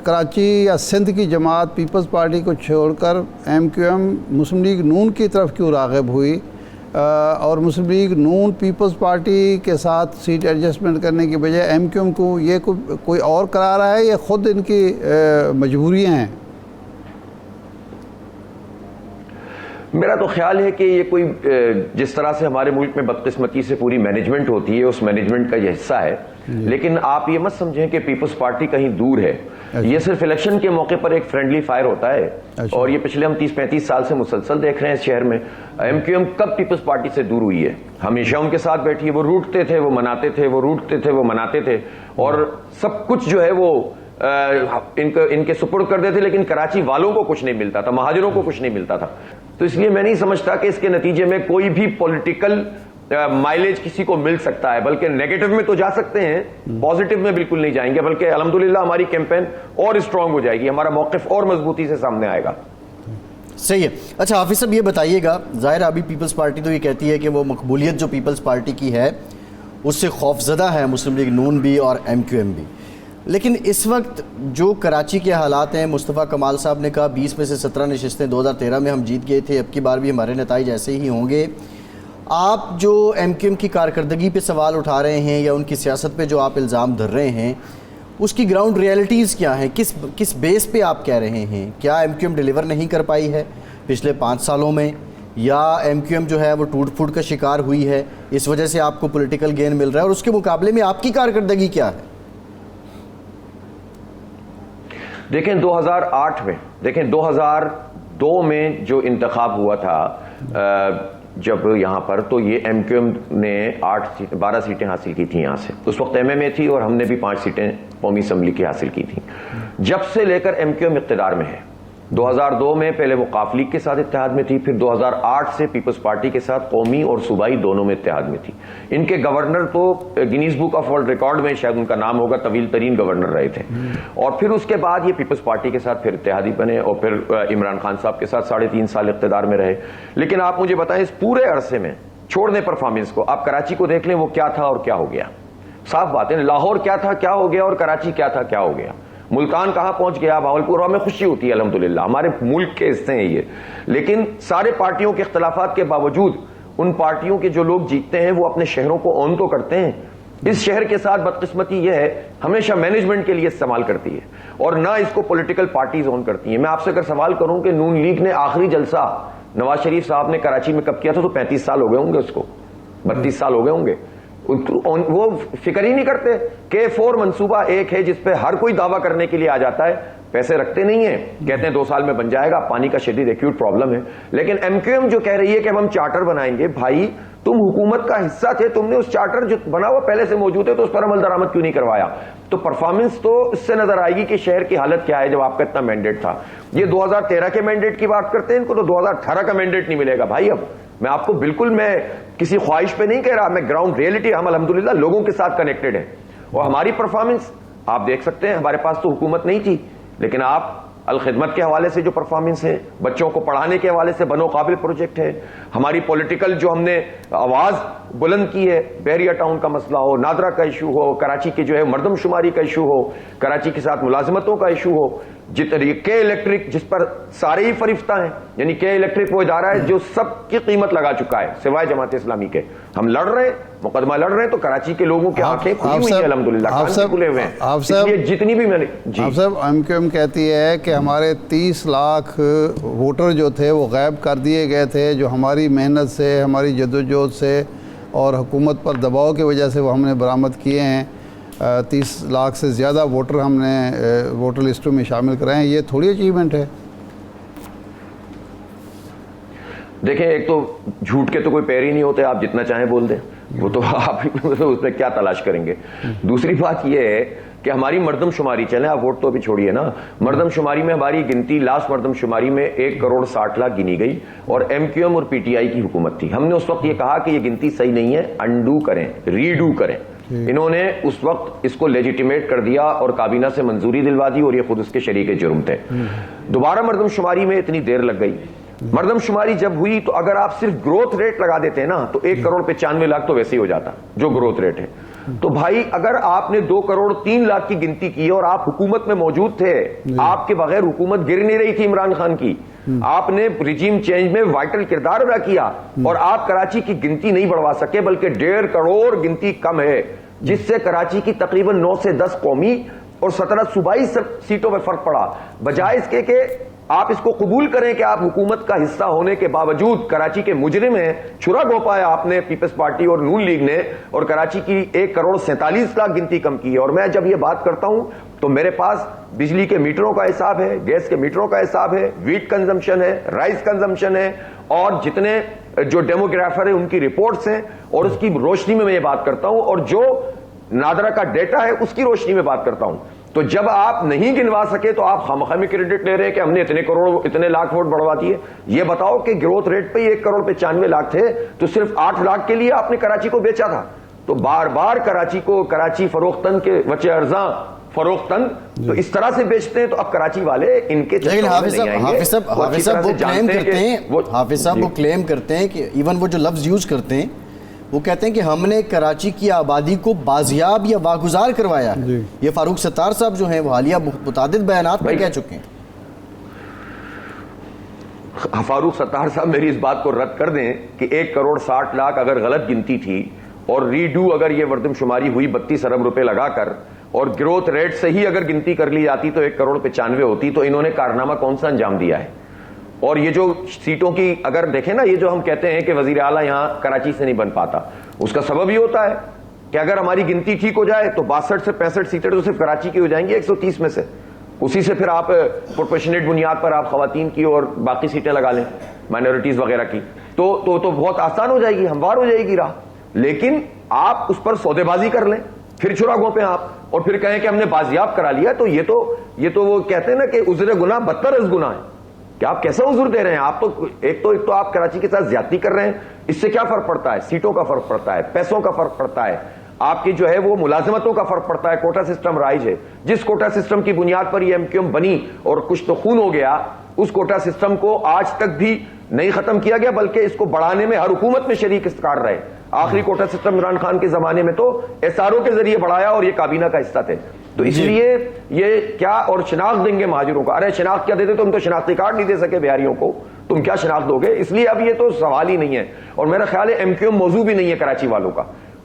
کراچی یا سندھ کی جماعت پیپلز پارٹی کو چھوڑ کر M Q M Muslim League نون کی طرف کیوں راغب ہوئی، اور مسلم لیگ نون پیپلز پارٹی کے ساتھ سیٹ ایڈجسٹمنٹ کرنے کی بجائے ایم کیو ایم کو یہ کوئی اور کرا رہا ہے، یا خود ان کی مجبوریاں ہیں؟ میرا تو خیال ہے کہ یہ کوئی جس طرح سے ہمارے ملک میں بدقسمتی سے پوری مینجمنٹ ہوتی ہے، اس مینجمنٹ کا یہ حصہ ہے، لیکن آپ یہ مت سمجھیں کہ پیپلز پارٹی کہیں دور ہے۔ یہ صرف الیکشن کے موقع پر ایک فرینڈلی فائر ہوتا ہے، اور یہ پچھلے ہم 30-35 سال سے مسلسل دیکھ رہے ہیں اس شہر میں۔ ایم کیو ایم کب پیپلز پارٹی سے دور ہوئی ہے؟ ہمیشہ ان کے ساتھ بیٹھی ہے، وہ روٹتے تھے، وہ مناتے تھے، وہ روٹتے تھے، وہ مناتے تھے، اور سب کچھ جو ہے وہ ان کے سپرد کر دیتے، لیکن کراچی والوں کو کچھ نہیں ملتا تھا، مہاجروں کو کچھ نہیں ملتا تھا۔ تو اس لیے میں نہیں سمجھتا کہ اس کے نتیجے میں کوئی بھی پولیٹیکل مائلیج کسی کو مل سکتا ہے، بلکہ نیگیٹو میں تو جا سکتے ہیں، پازیٹو میں بالکل نہیں جائیں گے، بلکہ الحمدللہ ہماری کیمپین اور اسٹرانگ ہو جائے گی، ہمارا موقف اور مضبوطی سے سامنے آئے گا۔ صحیح ہے۔ اچھا حافظ صاحب، یہ بتائیے گا، ظاہر ابھی پیپلز پارٹی تو یہ کہتی ہے کہ وہ مقبولیت جو پیپلز پارٹی کی ہے اس سے خوفزدہ ہے مسلم لیگ نون بھی اور ایم کیو ایم بھی، لیکن اس وقت جو کراچی کے حالات ہیں، مصطفیٰ کمال صاحب نے کہا 20 میں سے 17 نشستیں 2013 میں ہم جیت گئے تھے، اب کی بار بھی ہمارے نتائج ایسے ہی ہوں گے۔ آپ جو ایم کیو ایم کی کارکردگی پہ سوال اٹھا رہے ہیں یا ان کی سیاست پہ جو آپ الزام دھر رہے ہیں، اس کی گراؤنڈ ریئلٹیز کیا ہیں؟ کس بیس پہ آپ کہہ رہے ہیں؟ کیا ایم کیو ایم ڈیلیور نہیں کر پائی ہے پچھلے 5 سالوں میں، یا ایم کیو ایم جو ہے وہ ٹوٹ پھوٹ کا شکار ہوئی ہے، اس وجہ سے آپ کو پولیٹیکل گین مل رہا ہے، اور اس کے مقابلے میں آپ کی کارکردگی کیا ہے؟ دیکھیں 2002 میں جو انتخاب ہوا تھا جب یہاں پر، تو یہ ایم کیو ایم نے 12 سیٹیں حاصل کی تھیں یہاں سے. اس وقت ایم ایم اے تھی اور ہم نے بھی 5 سیٹیں قومی اسمبلی کی حاصل کی تھیں. جب سے لے کر ایم کیو ایم اقتدار میں ہے، 2002 میں پہلے وہ قاف لیگ کے ساتھ اتحاد میں تھی، پھر 2008 سے پیپلز پارٹی کے ساتھ قومی اور صوبائی دونوں میں اتحاد میں تھی. ان کے گورنر تو Guinness book of world record میں شاید ان کا نام ہوگا، طویل ترین گورنر رہے تھے. اور پھر اس کے بعد یہ پیپلز پارٹی کے ساتھ پھر اتحادی بنے، اور پھر عمران خان صاحب کے ساتھ 3.5 سال اقتدار میں رہے. لیکن آپ مجھے بتائیں اس پورے عرصے میں، چھوڑ دیں پرفارمنس کو، آپ کراچی کو دیکھ لیں وہ کیا تھا اور کیا ہو گیا. صاف بات ہے، لاہور کیا تھا کیا ہو گیا، اور کراچی کیا تھا کیا ہو گیا. ملتان کہاں پہنچ گیا، بھاولپور. ہمیں خوشی ہوتی ہے الحمدللہ، ہمارے ملک کے حصے ہیں یہ. لیکن سارے پارٹیوں کے اختلافات کے باوجود ان پارٹیوں کے جو لوگ جیتتے ہیں وہ اپنے شہروں کو اون تو کرتے ہیں. اس شہر کے ساتھ بدقسمتی یہ ہے ہمیشہ مینجمنٹ کے لیے استعمال کرتی ہے اور نہ اس کو پولیٹیکل پارٹیز اون کرتی ہیں. میں آپ سے اگر سوال کروں کہ نون لیگ نے آخری جلسہ نواز شریف صاحب نے کراچی میں کب کیا تھا، تو 35 سال ہو گئے ہوں گے اس کو، 32 سال ہو گئے ہوں گے. وہ فکر ہی نہیں کرتے. K4 منصوبہ ایک ہے جس پہ ہر کوئی دعویٰ کرنے کے لیے آ جاتا ہے، پیسے رکھتے نہیں ہیں، کہتے ہیں 2 سال میں بن جائے گا. پانی کا شدید ایکیوٹ پرابلم ہے. لیکن ایم کیو ایم جو کہہ رہی ہے کہ ہم چارٹر بنائیں گے، بھائی تم حکومت کا حصہ تھے، تم نے اس چارٹر جو بنا ہوا پہلے سے موجود ہے تو اس پر عمل درآمد کیوں نہیں کروایا؟ تو پرفارمنس تو اس سے نظر آئے گی کہ شہر کی حالت کیا ہے جب آپ کا اتنا مینڈیٹ تھا. یہ 2013 کے مینڈیٹ کی بات کرتے ہیں، ان کو تو 2018 کا مینڈیٹ نہیں ملے گا بھائی. اب میں آپ کو بالکل، میں کسی خواہش پہ نہیں کہہ رہا، میں گراؤنڈ ریئلٹی، ہم الحمدللہ لوگوں کے ساتھ کنیکٹڈ ہیں. اور ہماری پرفارمنس آپ دیکھ سکتے ہیں، ہمارے پاس تو حکومت نہیں تھی، لیکن آپ الخدمت کے حوالے سے جو پرفارمنس ہے، بچوں کو پڑھانے کے حوالے سے بنو قابل پروجیکٹ ہے، ہماری پولیٹیکل جو ہم نے آواز بلند کی ہے، بحریہ ٹاؤن کا مسئلہ ہو، نادرا کا ایشو ہو، کراچی کے جو ہے مردم شماری کا ایشو ہو، کراچی کے ساتھ ملازمتوں کا ایشو ہو، کے الیکٹرک جس پر سارے ہی فریفتہ ہیں. یعنی کے الیکٹرک وہ ادارہ ہے جو سب کی قیمت لگا چکا ہے سوائے جماعت اسلامی کے. ہم لڑ رہے ہیں، مقدمہ لڑ رہے ہیں، تو کراچی کے لوگوں کی آنکھیں کھلی ہوئی ہیں الحمدللہ، کان بھی کھلے ہوئے ہیں. اس لیے جتنی بھی میں نے آپ صاحب ایم کیو ایم کہتی ہے کہ ہمارے 30 لاکھ ووٹر جو تھے وہ غائب کر دیے گئے تھے، جو ہماری محنت سے، ہماری جدوجہد سے اور حکومت پر دباؤ کی وجہ سے وہ ہم نے برآمد کیے ہیں. 30 لاکھ سے زیادہ ووٹر ہم نے ووٹر لسٹوں میں شامل کرائے ہیں. یہ تھوڑی اچیومنٹ ہے. دیکھیں، ایک تو جھوٹ کے تو کوئی پیر ہی نہیں ہوتے، آپ جتنا چاہیں بول دیں، وہ تو آپ اس میں کیا تلاش کریں گے. دوسری بات یہ ہے کہ ہماری مردم شماری، چلیں آپ ووٹ تو ابھی چھوڑیے نا، مردم شماری میں ہماری گنتی لاسٹ مردم شماری میں 1 کروڑ 60 لاکھ گنی گئی، اور ایم کیو ایم اور پی ٹی آئی کی حکومت تھی. ہم نے اس وقت یہ کہا کہ یہ گنتی صحیح نہیں ہے، انڈو کریں، ریڈو کریں. انہوں نے اس وقت اس کو لیجیٹیمیٹ کر دیا اور کابینہ سے منظوری دلوا دی، اور یہ خود اس کے شریک جرم تھے. دوبارہ مردم شماری میں اتنی دیر لگ گئی. مردم شماری جب ہوئی تو اگر آپ صرف گروتھ ریٹ لگا دیتے ہیں نا تو 1 کروڑ 95 لاکھ تو ویسے ہی ہو جاتا جو گروتھ ریٹ ہے. تو بھائی اگر آپ نے 2 کروڑ 3 لاکھ کی گنتی کی اور آپ حکومت میں موجود تھے، آپ کے بغیر حکومت گر نہیں رہی تھی عمران خان کی، آپ نے رجیم چینج میں وائٹل کردار ادا کیا، اور آپ کراچی کی گنتی نہیں بڑھوا سکے بلکہ 1.5 کروڑ گنتی کم ہے، جس سے کراچی کی تقریباً 9 سے 10 قومی اور 17 صوبائی سیٹوں میں فرق پڑا. بجائے اس کے کہ آپ اس کو قبول کریں کہ آپ حکومت کا حصہ ہونے کے باوجود کراچی کے مجرم ہیں، چھرا گھونپایا آپ نے پیپلز پارٹی اور نون لیگ نے، اور کراچی کی 1 کروڑ 47 لاکھ گنتی کم کی ہے. اور میں جب یہ بات کرتا ہوں تو میرے پاس بجلی کے میٹروں کا حساب ہے، گیس کے میٹروں کا حساب ہے، ویٹ کنزمپشن ہے، رائس کنزمپشن ہے، اور جتنے جو ڈیموگرافر ہیں ان کی رپورٹس ہیں، اور اس کی روشنی میں یہ بات کرتا ہوں، اور جو نادرا کا ڈیٹا ہے اس کی روشنی میں بات کرتا ہوں. تو جب آپ نہیں گنوا سکے تو آپ خامخواہ میں کریڈٹ لے رہے ہیں کہ ہم نے اتنے کروڑ اتنے لاکھ ووٹ بڑھوا دیے. یہ بتاؤ کہ گروتھ ریٹ پہ 1 کروڑ 95 لاکھ تھے تو صرف 8 لاکھ کے لیے آپ نے کراچی کو بیچا تھا. تو بار بار کراچی فروختن کے وچے ارزاں فروختن تو اس طرح سے بیچتے ہیں. تو اب کراچی والے ان کے حافظ صاحب وہ کلیم کرتے ہیں کہ ایون وہ جو لفظ یوز کرتے ہیں وہ کہتے ہیں کہ ہم نے کراچی کی آبادی کو بازیاب یا واگزار کروایا ہے. یہ فاروق ستار صاحب جو ہیں وہ حالیہ متعدد بیانات میں کہہ چکے ہیں. فاروق ستار صاحب میری اس بات کو رد کر دیں کہ 1 کروڑ 60 لاکھ اگر غلط گنتی تھی اور ریڈو اگر یہ مردم شماری ہوئی 32 ارب روپے لگا کر اور گروتھ ریٹ سے ہی اگر گنتی کر لی جاتی تو 1,95 کروڑ ہوتی. تو انہوں نے کارنامہ کون سا انجام دیا ہے؟ اور یہ جو سیٹوں کی اگر دیکھیں نا, یہ جو ہم کہتے ہیں کہ وزیر اعلیٰ یہاں کراچی سے نہیں بن پاتا, اس کا سبب یہ ہوتا ہے کہ اگر ہماری گنتی ٹھیک ہو جائے تو 62 سے 65 سیٹیں تو صرف کراچی کی ہو جائیں گی 130 میں سے. اسی سے پھر آپ پروپورشنیٹ بنیاد پر آپ خواتین کی اور باقی سیٹیں لگا لیں, مائنورٹیز وغیرہ کی, تو بہت آسان ہو جائے گی, ہموار ہو جائے گی راہ. لیکن آپ اس پر سودے بازی کر لیں, پھر چراغوں پہ آپ, اور پھر کہیں کہ ہم نے بازیاب کرا لیا, تو یہ تو وہ کہتے ہیں نا کہ عذر گناہ بدتر از گناہ ہے. کہ آپ کیسا عذر دے رہے ہیں؟ آپ تو ایک تو آپ کراچی کے ساتھ زیادتی کر رہے ہیں. اس سے کیا فرق پڑتا ہے؟ سیٹوں کا فرق پڑتا ہے, پیسوں کا فرق پڑتا ہے, آپ کی جو ہے وہ ملازمتوں کا فرق پڑتا ہے. کوٹا سسٹم رائج ہے, جس کوٹا سسٹم کی بنیاد پر یہ ایم کیو ایم بنی اور کچھ تو خون ہو گیا, اس کوٹا سسٹم کو آج تک بھی نہیں ختم کیا گیا, بلکہ اس کو بڑھانے میں ہر حکومت میں شریک استقرار رہے. آخری کوٹا سسٹم عمران خان کے زمانے میں تو ایس آر او کے ذریعے بڑھایا اور یہ کابینہ کا حصہ تھے. تو اس لیے یہ کیا اور شناخت دیں گے مہاجروں کا؟ ارے شناخت کیا دیتے؟ تم تو شناختی کارڈ نہیں دے سکے بہاریوں کو, تم کیا شناخت دو گے؟ اس لیے اب یہ تو سوال ہی نہیں ہے. اور میرا خیال ہے ایم کیو ایم موضوع بھی نہیں ہے کراچی والوں کا.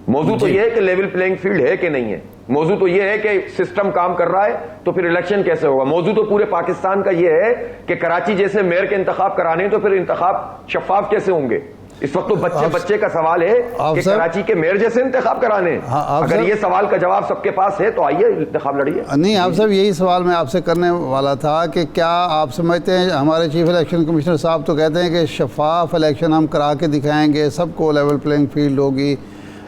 موضوع تو یہ ہے کہ لیول پلینگ فیلڈ ہے کہ نہیں ہے. موضوع تو یہ ہے کہ سسٹم کام کر رہا ہے تو پھر الیکشن کیسے ہوگا. موضوع تو پورے پاکستان کا یہ ہے کہ کراچی جیسے میئر کے انتخاب کرانے تو پھر انتخاب شفاف کیسے ہوں گے. اس وقت تو بچے کا سوال ہے کہ کراچی کے میئر جیسے انتخاب کرانے. اگر یہ سوال کا جواب سب کے پاس ہے تو آئیے انتخاب لڑیے. نہیں آپ صاحب, یہی سوال میں آپ سے کرنے والا تھا کہ کیا آپ سمجھتے ہیں, ہمارے چیف الیکشن کمشنر صاحب تو کہتے ہیں کہ شفاف الیکشن ہم کرا کے دکھائیں گے, سب کو لیول پلینگ فیلڈ ہوگی,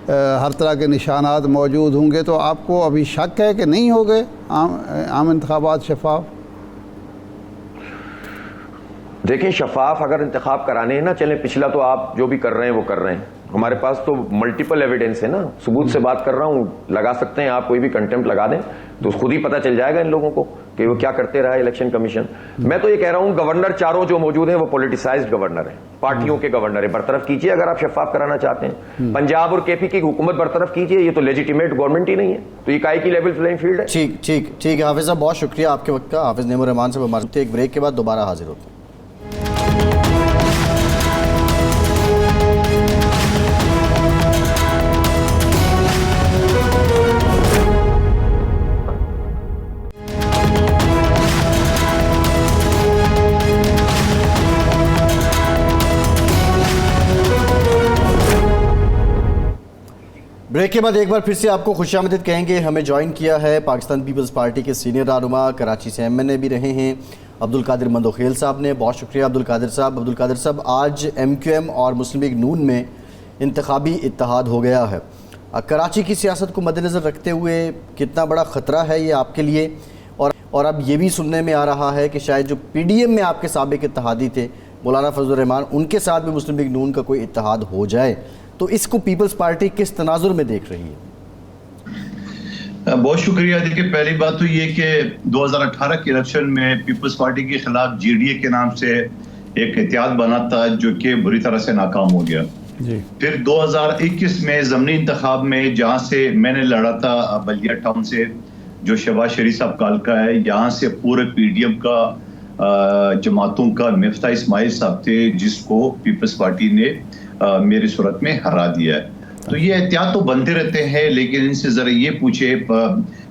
ہر طرح کے نشانات موجود ہوں گے, تو آپ کو ابھی شک ہے کہ نہیں ہوگے عام انتخابات شفاف؟ دیکھیں, شفاف اگر انتخاب کرانے ہیں نا, چلیں پچھلا تو آپ جو بھی کر رہے ہیں وہ کر رہے ہیں. ہمارے پاس تو ملٹیپل ایویڈنس ہے نا, ثبوت سے بات کر رہا ہوں, لگا سکتے ہیں آپ کوئی بھی کنٹمپٹ لگا دیں تو خود ہی پتہ چل جائے گا ان لوگوں کو کہ وہ کیا کرتے رہا الیکشن کمیشن. میں تو یہ کہہ رہا ہوں گورنر چاروں جو موجود ہیں وہ پولیٹیسائزڈ گورنر ہیں, پارٹیوں کے گورنر ہیں. برطرف کیجئے اگر آپ شفاف کرانا چاہتے ہیں. پنجاب اور کے پی کی حکومت برطرف کیجئے, یہ تو لیجیٹیمیٹ گورنمنٹ ہی نہیں ہے, تو یہ کائی کی لیول پلینگ فیلڈ ہے. ٹھیک ہے حافظ صاحب, بہت شکریہ آپ کے وقت کا. حافظ نعیم الرحمان صاحب ہمارے ایک بریک کے بعد دوبارہ حاضر ہوتے ہیں. بریک کے بعد ایک بار پھر سے آپ کو خوش آمدید کہیں گے. ہمیں جوائن کیا ہے پاکستان پیپلز پارٹی کے سینئر رہنما, کراچی سے ایم این اے بھی رہے ہیں, عبدالقادر مندوخیل صاحب نے. بہت شکریہ عبدالقادر صاحب. عبدالقادر صاحب, آج ایم کیو ایم اور مسلم لیگ نون میں انتخابی اتحاد ہو گیا ہے. کراچی کی سیاست کو مد نظر رکھتے ہوئے کتنا بڑا خطرہ ہے یہ آپ کے لیے؟ اور اب یہ بھی سننے میں آ رہا ہے کہ شاید جو پی ڈی ایم میں آپ کے سابق اتحادی تھے مولانا فضل الرحمان, ان کے ساتھ بھی مسلم لیگ نون کا کوئی اتحاد ہو جائے, تو اس کو پیپلز پارٹی کس تناظر میں دیکھ رہی ہے؟ بہت شکریہ. دیکھیں, پہلی بات تو یہ کہ 2018 کے الیکشن میں پیپلز پارٹی کے خلاف جی ڈی اے کے نام سے ایک اتحاد بنا تھا جو کہ بری طرح سے ناکام ہو گیا. پھر 2021 میں ضمنی انتخاب میں جہاں سے میں نے لڑا تھا بلدیہ ٹاؤن سے, جو شہباز شریف صاحب کالکا ہے, یہاں سے پورے پی ڈی ایم کا جماعتوں کا مفتاح اسماعیل صاحب تھے, جس کو پیپلز پارٹی نے میری صورت میں ہرا دیا ہے. تو یہ احتیاط تو بنتے رہتے ہیں, لیکن ان سے ذرا یہ پوچھے,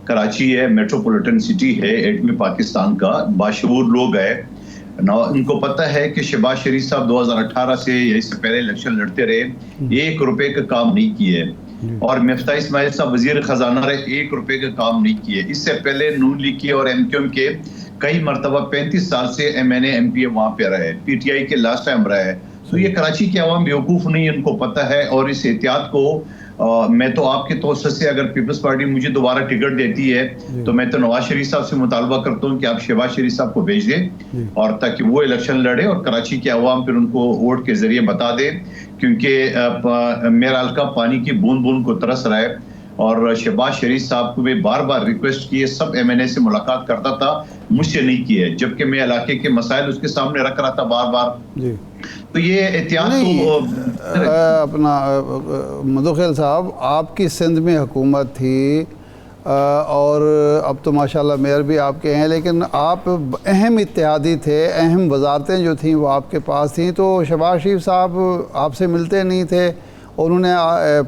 کراچی ہے, میٹروپولیٹن سٹی ہے, ایٹمی پاکستان کا, باشعور لوگ ہیں, ان کو پتہ ہے کہ شہباز شریف صاحب 2018 سے یا اس سے پہلے الیکشن لڑتے رہے, 1 روپے کا کام نہیں کیے, اور مفتاح اسماعیل صاحب وزیر خزانہ رہے, 1 روپے کا کام نہیں کیے. اس سے پہلے نون لیگ کے اور ایم کیو ایم کے کئی مرتبہ 35 سال سے M N A M P A وہاں پہ رہے, پی ٹی آئی کے لاسٹ ٹائم رہے. تو یہ کراچی کے عوام بیوقوف نہیں, ان کو پتہ ہے. اور اس احتیاط کو میں تو آپ کے توسط سے, اگر پیپلز پارٹی مجھے دوبارہ ٹکٹ دیتی ہے تو میں تو نواز شریف صاحب سے مطالبہ کرتا ہوں کہ آپ شہباز شریف صاحب کو بھیج دیں, اور تاکہ وہ الیکشن لڑے اور کراچی کے عوام پھر ان کو ووٹ کے ذریعے بتا دے, کیونکہ میرا حلقہ پانی کی بوند بوند کو ترس رہا ہے. اور شہباز شریف صاحب کو میں بار بار ریکویسٹ کیے, سب ایم این اے سے ملاقات کرتا تھا, مجھ سے نہیں کیے, جبکہ میں علاقے کے مسائل اس کے سامنے رکھ رہا تھا بار بار. تو یہ احتیاط تو اپنا مندوخیل صاحب, آپ کی سندھ میں حکومت تھی اور اب تو ماشاءاللہ میئر بھی آپ کے ہیں, لیکن آپ اہم اتحادی تھے, اہم وزارتیں جو تھیں وہ آپ کے پاس تھیں, تو شہباز شریف صاحب آپ سے ملتے نہیں تھے, انہوں نے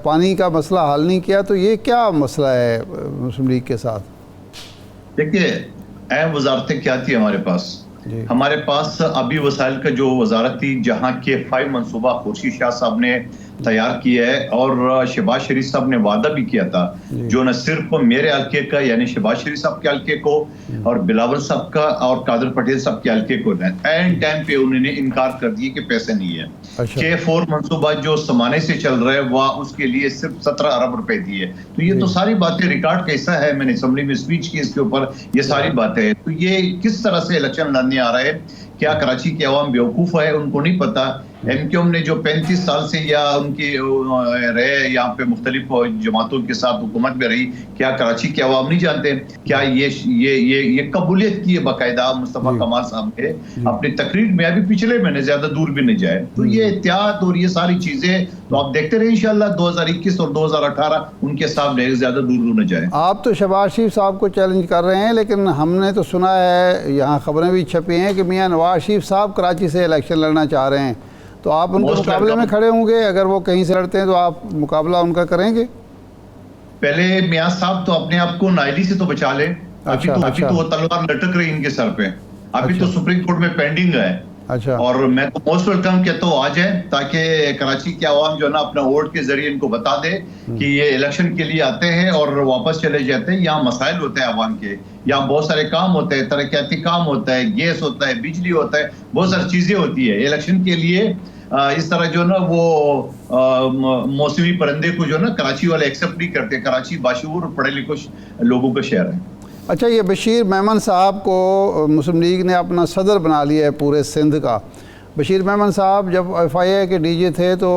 پانی کا مسئلہ حل نہیں کیا, تو یہ کیا مسئلہ ہے مسلم لیگ کے ساتھ؟ دیکھیے اہم وزارتیں کیا تھی ہمارے پاس. ہمارے پاس ابھی وسائل کا جو وزارت تھی, جہاں کے 5 منصوبہ خورشید شاہ صاحب نے تیار کیا ہے, اور شہباز شریف صاحب نے وعدہ بھی کیا تھا جو نہ صرف میرے حلقے کا یعنی شہباز شریف صاحب کے حلقے کو اور بلاول صاحب کا اور قادر پٹیل صاحب کے حلقے کو, اینڈ ٹائم پہ انہوں نے انکار کر دیا کہ پیسے نہیں ہے. K4 منصوبہ جو سمانے سے چل رہا ہے وہ اس کے لیے صرف 17 ارب روپے دیے. تو یہ تو ساری باتیں ریکارڈ کا حصہ ہے, میں نے اسمبلی میں اسپیچ کی اس کے اوپر, یہ ساری باتیں. تو یہ کس طرح سے الیکشن لڑنے آ رہا ہے؟ کیا کراچی کے عوام بیوقوف ہے؟ ان کو نہیں پتا. ایم کیو ایم نے جو 35 سال سے یا ان کی رہے یہاں پہ مختلف جماعتوں کے ساتھ حکومت میں رہی, کیا کراچی کے عوام نہیں جانتے؟ کیا یہ قبولیت کی ہے باقاعدہ مصطفیٰ کمال صاحب نے اپنی تقریر میں, ابھی پچھلے مہینے, زیادہ دور بھی نہیں جائے. تو یہ احتیاط اور یہ ساری چیزیں تو آپ دیکھتے رہے انشاءاللہ 2021 اور 2018 ان کے سامنے زیادہ دور نہ جائے. آپ تو شہباز شریف صاحب کو چیلنج کر رہے ہیں, لیکن ہم نے تو سنا ہے, یہاں خبریں بھی چھپی ہیں کہ میاں نواز شریف صاحب کراچی سے الیکشن لڑنا چاہ رہے ہیں. تو آپ ان کے مقابلے میں کھڑے ہوں گے؟ اگر وہ کہیں سے لڑتے ہیں تو آپ مقابلہ ان کا کریں گے؟ پہلے میاں صاحب تو اپنے آپ کو نائلی سے تو بچا لے. ابھی تو وہ تلوار لٹک رہی ان کے سر پہ, ابھی تو سپریم کورٹ میں پینڈنگ ہے. اور میں تو موسٹ ویلکم کہتا ہوں آ جائیں, تاکہ کراچی کے عوام جو ہے نا اپنا ووٹ کے ذریعے ان کو بتا دے کہ یہ الیکشن کے لیے آتے ہیں اور واپس چلے جاتے ہیں. یہاں مسائل ہوتے ہیں عوام کے, یہاں بہت سارے کام ہوتے ہیں, ترقیاتی کام ہوتا ہے, گیس ہوتا ہے, بجلی ہوتا ہے, بہت ساری چیزیں ہوتی ہے. الیکشن کے لیے اس طرح جو نا وہ موسمی پرندے کو جو نا کراچی والے ایکسپٹ نہیں کرتے. کراچی باشعور اور پڑھے لکھے لوگوں کا شہر ہے. اچھا, یہ بشیر میمن صاحب کو مسلم لیگ نے اپنا صدر بنا لیا ہے پورے سندھ کا. بشیر میمن صاحب جب ایف آئی اے کے ڈی جی تھے تو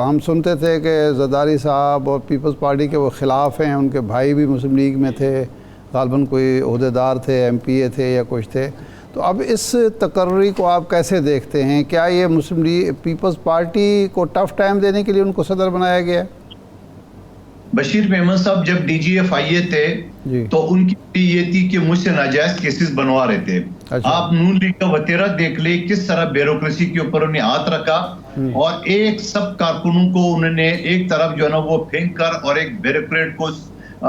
ہم سنتے تھے کہ زرداری صاحب اور پیپلز پارٹی کے وہ خلاف ہیں, ان کے بھائی بھی مسلم لیگ میں تھے, غالباً کوئی عہدیدار تھے, ایم پی اے تھے یا کچھ تھے. تو اب اس تقرری کو آپ کیسے دیکھتے ہیں؟ کیا یہ مسلم لیگ پیپلز پارٹی کو ٹف ٹائم دینے کے لیے ان کو صدر بنایا گیا ہے؟ بشیر میمن صاحب جب ڈی جی ایف آئی اے تھے تو ان کی یہ تھی کہ مجھ سے ناجائز کیسز بنوا رہے تھے. آپ نون لیگ کا وتیرہ دیکھ لیں, کس طرح بیوروکریسی کے اوپر انہیں ہاتھ رکھا اور ایک سب کارکنوں کو انہوں نے ایک طرف جو ہے نا وہ پھینک کر اور ایک بیوروکریٹ کو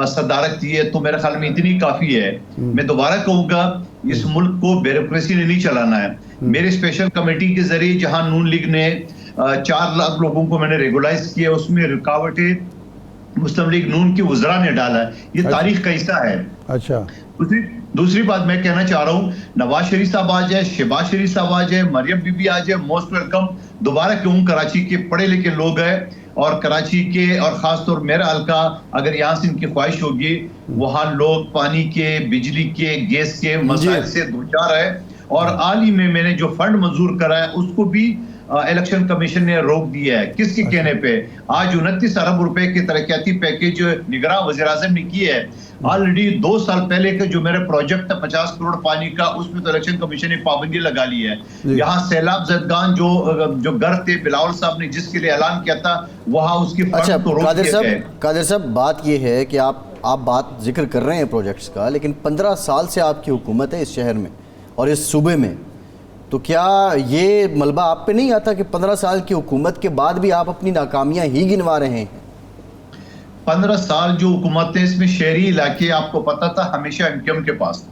صدارت دی ہے. تو میرے خیال میں اتنی کافی ہے. میں دوبارہ کہوں گا, اس ملک کو بیوروکریسی نے نہیں چلانا ہے. میرے اسپیشل کمیٹی کے ذریعے جہاں نون لیگ نے 4 لاکھ لوگوں کو میں نے ریگولائز کیا, اس میں رکاوٹیں مسلم لیگ نون کے وزراء نے ڈالا ہے. یہ تاریخ کا حصہ ہے. اچھا, دوسری بات میں کہنا چاہ رہا ہوں, نواز شریف صاحب آ جائے, شہباز شریف صاحب آ جائے, مریم بی بی آ جائے, موسٹ ویلکم. دوبارہ کہوں, کراچی کے پڑھے لکھے لوگ ہیں اور کراچی کے اور خاص طور میرا حلقہ, اگر یہاں سے ان کی خواہش ہوگی, وہاں لوگ پانی کے, بجلی کے, گیس کے مسائل سے دوچار ہے. اور حال ہی میں نے جو فنڈ منظور کرا ہے اس کو بھی الیکشن کمیشن نے روک دیا ہے. کس کے کہنے پہ؟ آج 29 ارب روپے کے ترقیاتی پیکیج نگراں وزیر اعظم نے کیے ہے. آلریڈی 2 سال پہلے کا جو میرا پروجیکٹ تھا 50 کروڑ پانی کا, اس میں تو الیکشن کمیشن نے پابندی لگا لی ہے. یہاں سیلاب زدگان جو گھر تھے بلاول صاحب نے جس کے لیے اعلان کیا تھا, وہاں اس کی فنڈ کو روک دیا گیا ہے. قادر صاحب, بات یہ ہے کہ آپ بات ذکر کر رہے ہیں پروجیکٹس کا, لیکن 15 سال سے آپ کی حکومت ہے اس شہر میں اور اس صوبے میں. تو کیا یہ ملبہ آپ پہ نہیں آتا کہ 15 سال کی حکومت کے بعد بھی آپ اپنی ناکامیاں ہی گنوا رہے ہیں؟ 15 سال جو حکومتیں, اس میں شہری علاقے آپ کو پتا تھا ہمیشہ ایم کیو ایم کے پاس.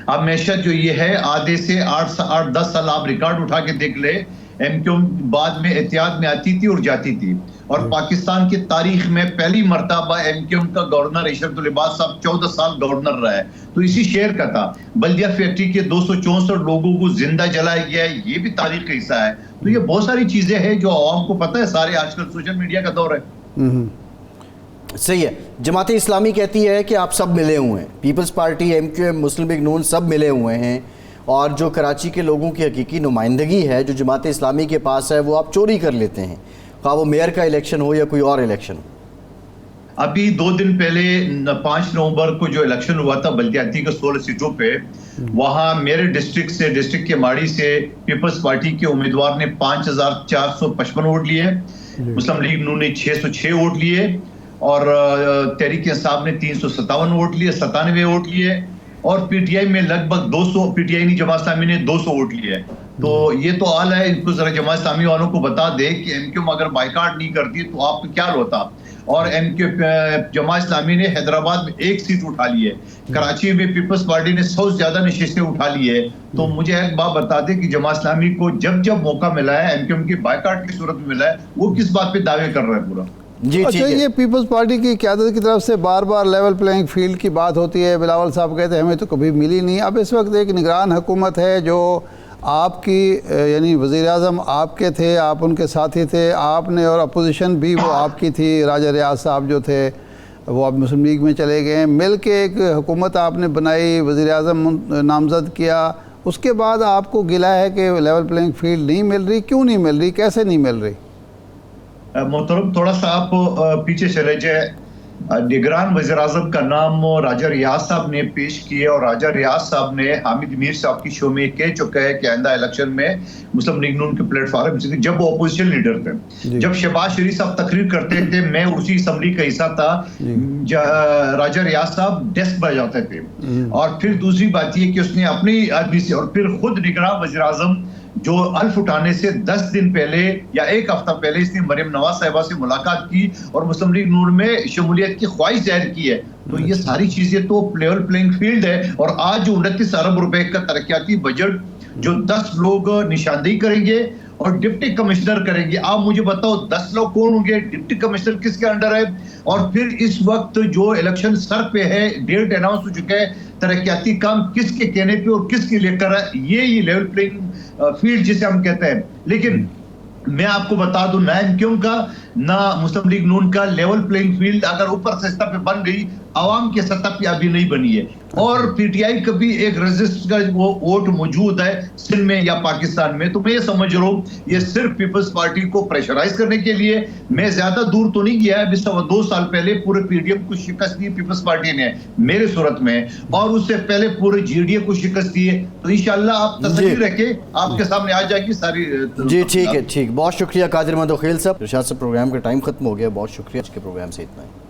ہمیشہ جو یہ ہے آدھے سے 8-10 سال آپ ریکارڈ اٹھا کے دیکھ لے, ایم کیو ایم بعد میں احتیاط میں آتی تھی اور جاتی تھی. اور پاکستان کی تاریخ میں پہلی مرتبہ ایم کیو ایم کا گورنر اشرف العباد صاحب 14 سال گورنر رہا ہے, تو اسی شہر کا تھا. بلدیہ فیکٹری کے 264 لوگوں کو زندہ جلایا گیا ہے, یہ بھی تاریخ کا حصہ ہے. تو یہ بہت ساری چیزیں ہیں جو عوام کو پتہ ہے, سارے آج کل سوشل میڈیا کا دور ہے. صحیح ہے. جماعت اسلامی کہتی ہے کہ آپ سب ملے ہوئے ہیں, Peoples Party, M Q M, Muslim League نون سب ملے ہوئے ہیں, اور جو کراچی کے لوگوں کی حقیقی نمائندگی ہے جو جماعت اسلامی کے پاس ہے وہ آپ چوری کر لیتے ہیں, خواہ وہ میئر کا الیکشن ہو یا کوئی اور الیکشن ہو. ابھی 2 دن پہلے 5 نومبر کو جو الیکشن ہوا تھا بلدیاتی کا 16 سیٹوں پہ, وہاں میرے ڈسٹرکٹ کے ماڑی سے پیپلز پارٹی کے امیدوار نے 5455 ووٹ لیے, مسلم لیگ نون نے 606 ووٹ لیے, اور تحریک انصاف نے 357 ووٹ لیے, 97 ووٹ لیے, اور پی ٹی آئی میں لگ بھگ 200, پی ٹی آئی نہیں جماعت اسلامی نے 200 ووٹ لیے. تو یہ تو حال ہے. ان کو ذرا جماعت اسلامی والوں کو بتا دے کہ ایم کیو ایم اگر بائیکاٹ نہیں کرتی تو آپ کا کیا ہوتا. اور جماعت اسلامی نے حیدرآباد میں 1 سیٹ اٹھا لی ہے، کراچی میں پیپلز پارٹی نے 100 سے زیادہ نشستیں اٹھا لی ہے. تو مجھے ایک بات بتا دیں کہ جماعت اسلامی کو جب موقع ملا ہے MQM کی بائیکاٹ کی صورت میں ملا ہے، وہ کس بات پہ دعوے کر رہا ہے پورا؟ جی اچھا، یہ پیپلز پارٹی کی قیادت کی طرف سے بار بار لیول پلینگ فیلڈ کی بات ہوتی ہے. بلاول صاحب کہتے ہیں ہمیں تو کبھی ملی نہیں. اب اس وقت ایک نگران حکومت ہے جو آپ کی یعنی وزیر اعظم آپ کے تھے، آپ ان کے ساتھی تھے، آپ نے، اور اپوزیشن بھی وہ آپ کی تھی. راجہ ریاض صاحب جو تھے وہ اب مسلم لیگ میں چلے گئے. مل کے ایک حکومت آپ نے بنائی، وزیر اعظم نامزد کیا. اس کے بعد آپ کو گلا ہے کہ لیول پلینگ فیلڈ نہیں مل رہی. کیوں نہیں مل رہی؟ کیسے نہیں مل رہی؟ محترم تھوڑا سا آپ پیچھے چلے جائے. نگران وزیر اعظم کا نام راجہ ریاض صاحب نے پیش کیا، اور راجہ ریاض صاحب نے حامد میر صاحب کی شو میں کہہ چکا ہے کہ آئندہ الیکشن میں مسلم لیگ نون کے پلیٹ فارم سے جب وہ اپوزیشن لیڈر تھے، جب شہباز شریف صاحب تقریر کرتے تھے، میں اسی اسمبلی کا حصہ تھا، راجہ ریاض صاحب ڈیسک پر جاتے تھے. اور پھر دوسری بات یہ کہ اس نے اپنی آدمی سے، اور پھر خود نگران وزیر اعظم جو الف اٹھانے سے 10 دن پہلے یا 1 ہفتہ پہلے اس نے مریم نواز صاحبہ سے ملاقات کی اور مسلم لیگ نون میں شمولیت کی خواہش ظاہر کی ہے. تو یہ ساری چیزیں تو لیول پلینگ فیلڈ ہے. اور آج جو 29 ارب روپے کا ترقیاتی بجٹ جو 10 لوگ نشاندہی کریں گے اور ڈپٹی کمشنر کریں گے، آپ مجھے بتاؤ 10 لوگ کون ہوں گے، ڈپٹی کمشنر کس کے انڈر ہے؟ اور پھر اس وقت جو الیکشن سر پہ ہے، ڈیٹ اناؤنس ہو چکا ہے، ترقیاتی کام کس کے کہنے پہ اور کس کے لے کر ہے، یہ لیول پلینگ فیلڈ جسے ہم کہتے ہیں. لیکن میں آپ کو بتا دوں، نہ MQM کا نہ مسلم لیگ نون کا لیول پلینگ فیلڈ اگر اوپر سے سطح پہ بن گئی، عوام کی سطح پہ ابھی نہیں بنی ہے. اور PTI کا بھی ایک رجسٹر کا وہ ووٹ موجود ہے سندھ میں یا پاکستان میں. تو میں یہ سمجھ رہا ہوں یہ صرف پیپلز پارٹی کو پریشرائز کرنے کے لیے. میں زیادہ دور تو نہیں گیا ہے، ابھی 2 سال پہلے پورے PDM کو شکست دی پیپلز پارٹی نے میرے صورت میں، اور اس سے پہلے پورے GDA کو شکست دی ہے. تو انشاءاللہ آپ تسلی رکھیں، آپ کے سامنے آ جائے گی ساری. جی ٹھیک ہے، ٹھیک. بہت شکریہ قادر احمد وکیل صاحب. ارشاد صاحب پروگرام کا ٹائم ختم ہو گیا. بہت شکریہ. آج کے پروگرام سے اتنا ہی.